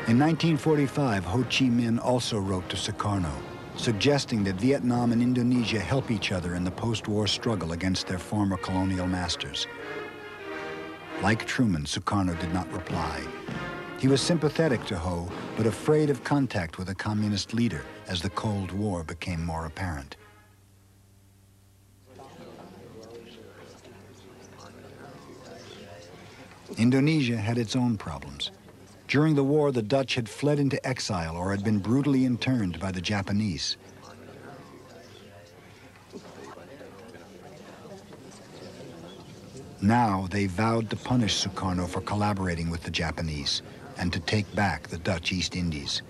In 1945, Ho Chi Minh also wrote to Sukarno, suggesting that Vietnam and Indonesia help each other in the post-war struggle against their former colonial masters. Like Truman, Sukarno did not reply. He was sympathetic to Ho, but afraid of contact with a communist leader as the Cold War became more apparent. Indonesia had its own problems. During the war, the Dutch had fled into exile or had been brutally interned by the Japanese. Now they vowed to punish Sukarno for collaborating with the Japanese and to take back the Dutch East Indies.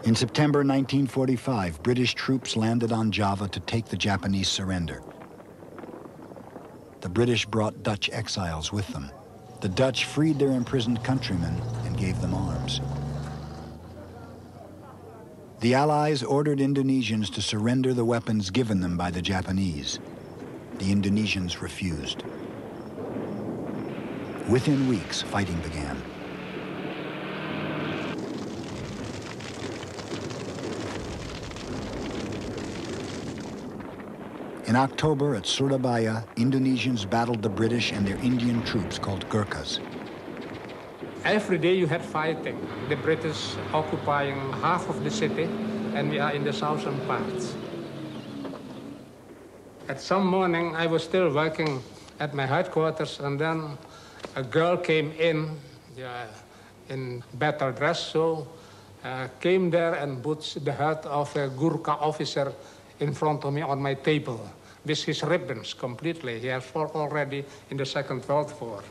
In September 1945, British troops landed on Java to take the Japanese surrender. The British brought Dutch exiles with them. The Dutch freed their imprisoned countrymen and gave them arms. The Allies ordered Indonesians to surrender the weapons given them by the Japanese. The Indonesians refused. Within weeks, fighting began. In October at Surabaya, Indonesians battled the British and their Indian troops called Gurkhas. Every day you had fighting. The British occupying half of the city, and we are in the southern parts. At some morning, I was still working at my headquarters, and then a girl came in better dress, so came there and put the head of a Gurkha officer in front of me on my table, with his ribbons completely. He had fought already in the Second World War.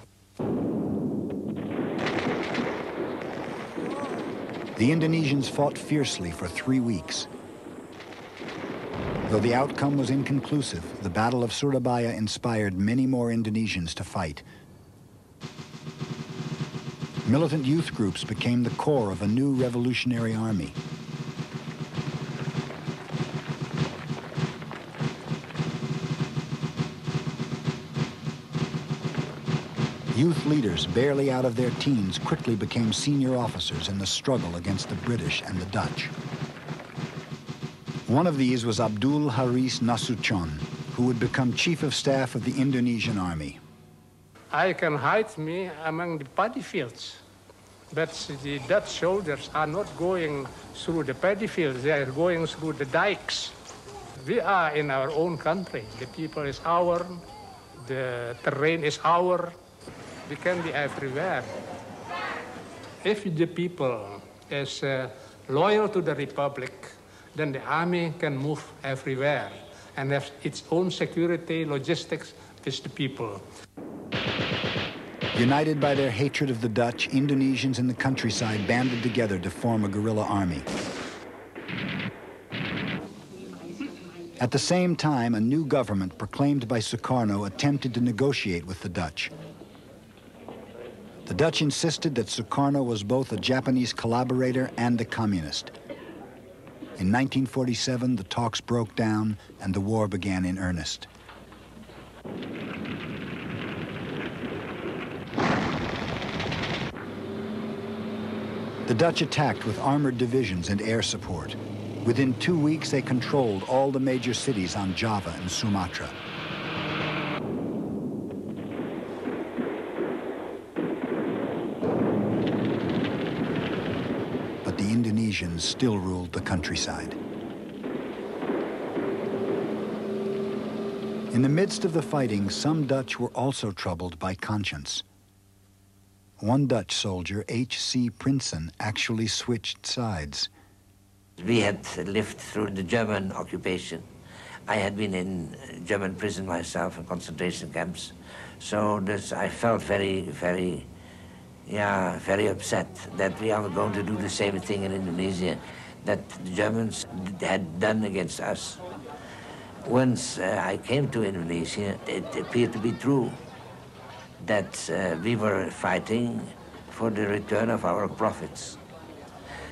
The Indonesians fought fiercely for 3 weeks. Though the outcome was inconclusive, the Battle of Surabaya inspired many more Indonesians to fight. Militant youth groups became the core of a new revolutionary army. Youth leaders, barely out of their teens, quickly became senior officers in the struggle against the British and the Dutch. One of these was Abdul Haris Nasution, who would become chief of staff of the Indonesian army. I can hide me among the paddy fields, but the Dutch soldiers are not going through the paddy fields, they are going through the dikes. We are in our own country. The people is our, the terrain is our. We can be everywhere. If the people is loyal to the Republic, then the army can move everywhere and have its own security, logistics with the people. United by their hatred of the Dutch, Indonesians in the countryside banded together to form a guerrilla army. At the same time, a new government proclaimed by Sukarno attempted to negotiate with the Dutch. The Dutch insisted that Sukarno was both a Japanese collaborator and a communist. In 1947, the talks broke down and the war began in earnest. The Dutch attacked with armored divisions and air support. Within 2 weeks, they controlled all the major cities on Java and Sumatra. But the Indonesians still ruled the countryside. In the midst of the fighting, some Dutch were also troubled by conscience. One Dutch soldier, H.C. Prinsen, actually switched sides. We had lived through the German occupation. I had been in German prison myself, in concentration camps. So I felt very upset that we are going to do the same thing in Indonesia that the Germans had done against us. Once I came to Indonesia, it appeared to be true that we were fighting for the return of our profits.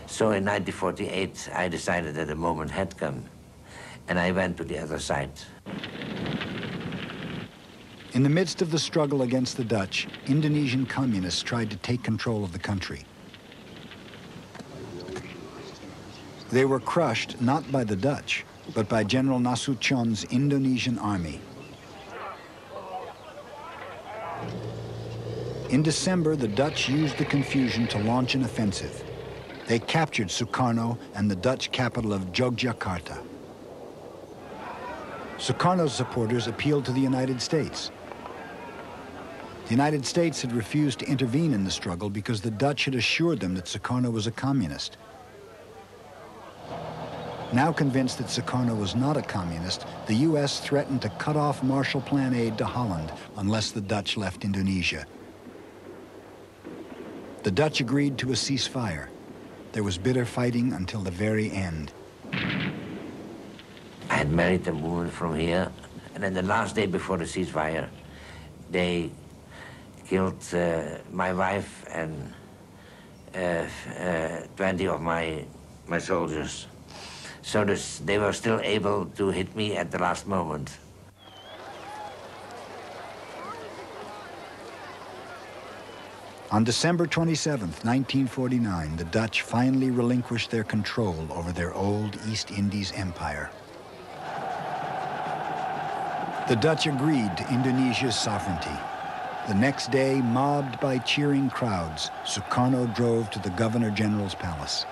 So in 1948, I decided that the moment had come, and I went to the other side. In the midst of the struggle against the Dutch, Indonesian communists tried to take control of the country. They were crushed not by the Dutch, but by General Nasution's Indonesian army. In December, the Dutch used the confusion to launch an offensive. They captured Sukarno and the Dutch capital of Yogyakarta. Sukarno's supporters appealed to the United States. The United States had refused to intervene in the struggle because the Dutch had assured them that Sukarno was a communist. Now convinced that Sukarno was not a communist, the U.S. threatened to cut off Marshall Plan aid to Holland unless the Dutch left Indonesia. The Dutch agreed to a ceasefire. There was bitter fighting until the very end. I had married a woman from here, and then the last day before the ceasefire, they killed my wife and 20 of my soldiers. So they were still able to hit me at the last moment. On December 27, 1949, the Dutch finally relinquished their control over their old East Indies empire. The Dutch agreed to Indonesia's sovereignty. The next day, mobbed by cheering crowds, Sukarno drove to the Governor General's palace.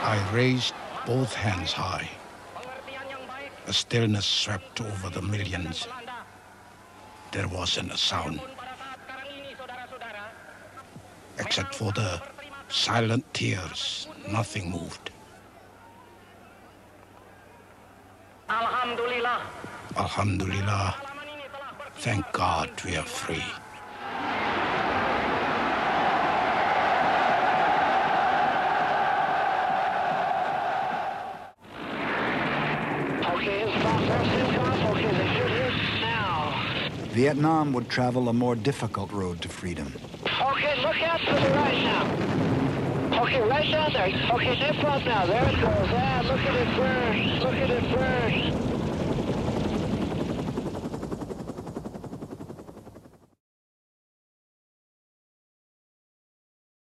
I raised both hands high. A stillness swept over the millions. There wasn't a sound, except for the silent tears. Nothing moved. Alhamdulillah. Alhamdulillah. Thank God we are free. Vietnam would travel a more difficult road to freedom. Okay, look out to the right now. Okay, right down there. Okay, in front now. There it goes. Ah, look at it burn. Look at it burn.